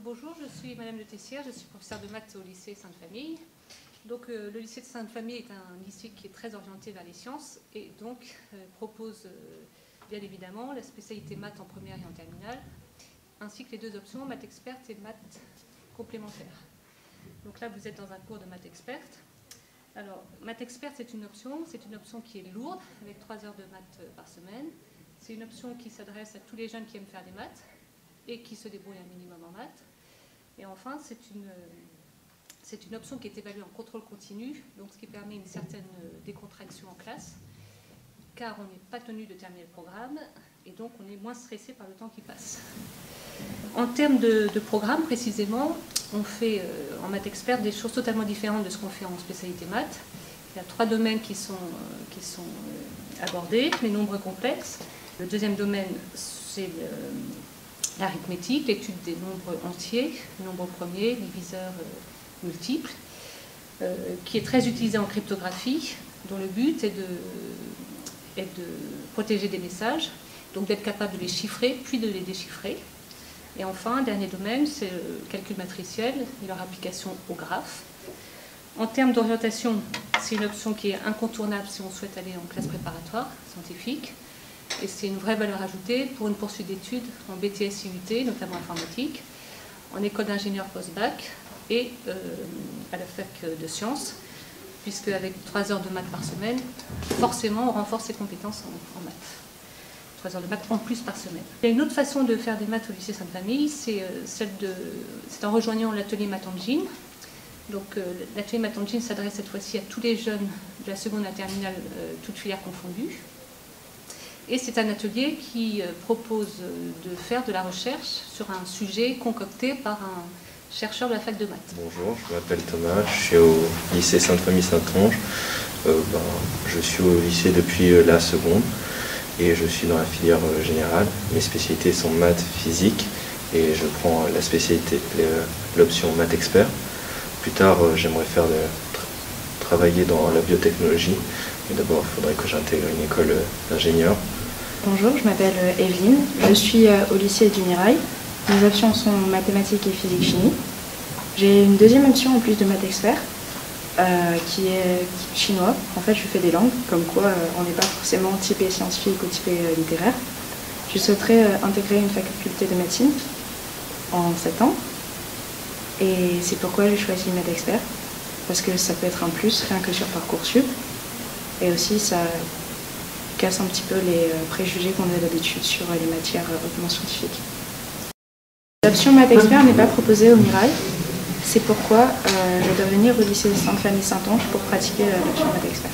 Bonjour, je suis Madame Le Tessière, je suis professeure de maths au lycée Sainte-Famille. Donc le lycée de Sainte-Famille est un lycée qui est très orienté vers les sciences et donc propose bien évidemment la spécialité maths en première et en terminale, ainsi que les deux options maths experte et maths complémentaire. Donc là vous êtes dans un cours de maths experte. Alors maths experte c'est une option qui est lourde avec 3 heures de maths par semaine. C'est une option qui s'adresse à tous les jeunes qui aiment faire des maths et qui se débrouillent un minimum en maths. Et enfin, c'est une option qui est évaluée en contrôle continu, donc ce qui permet une certaine décontraction en classe, car on n'est pas tenu de terminer le programme, et donc on est moins stressé par le temps qui passe. En termes de programme, précisément, on fait en maths experte des choses totalement différentes de ce qu'on fait en spécialité maths. Il y a 3 domaines qui sont abordés, les nombres complexes. Le deuxième domaine, c'est l'arithmétique, l'étude des nombres entiers, nombres premiers, diviseurs multiples, qui est très utilisé en cryptographie, dont le but est de protéger des messages, donc d'être capable de les chiffrer, puis de les déchiffrer. Et enfin, dernier domaine, c'est le calcul matriciel et leur application au graphe. En termes d'orientation, c'est une option qui est incontournable si on souhaite aller en classe préparatoire scientifique. Et c'est une vraie valeur ajoutée pour une poursuite d'études en BTS IUT, notamment informatique, en école d'ingénieur post-bac et à la fac de sciences, puisque avec 3 heures de maths par semaine, forcément on renforce ses compétences en maths. 3 heures de maths en plus par semaine. Il y a une autre façon de faire des maths au lycée Sainte-Famille, c'est en rejoignant l'atelier Math Engine. Donc l'atelier Math Engine s'adresse cette fois-ci à tous les jeunes de la seconde à la terminale, toutes filières confondues. Et c'est un atelier qui propose de faire de la recherche sur un sujet concocté par un chercheur de la fac de maths. Bonjour, je m'appelle Thomas, je suis au lycée Sainte-Famille Saintonge. Je suis au lycée depuis la seconde et je suis dans la filière générale. Mes spécialités sont maths, physique et je prends la spécialité, l'option maths expert. Plus tard, j'aimerais travailler dans la biotechnologie. Mais d'abord, il faudrait que j'intègre une école d'ingénieur. Bonjour, je m'appelle Evelyne, je suis au lycée du Mirail. Mes options sont mathématiques et physique-chimie. J'ai une deuxième option en plus de maths expert, qui est chinois. En fait, je fais des langues, comme quoi on n'est pas forcément typé scientifique ou typé littéraire. Je souhaiterais intégrer une faculté de médecine en 7 ans. Et c'est pourquoi j'ai choisi maths expert, parce que ça peut être un plus, rien que sur Parcoursup. Et aussi, ça casse un petit peu les préjugés qu'on a d'habitude sur les matières hautement scientifiques. L'option maths expert n'est pas proposée au Mirail. C'est pourquoi je dois venir au lycée Sainte-Famille Saintonge pour pratiquer l'option maths expert.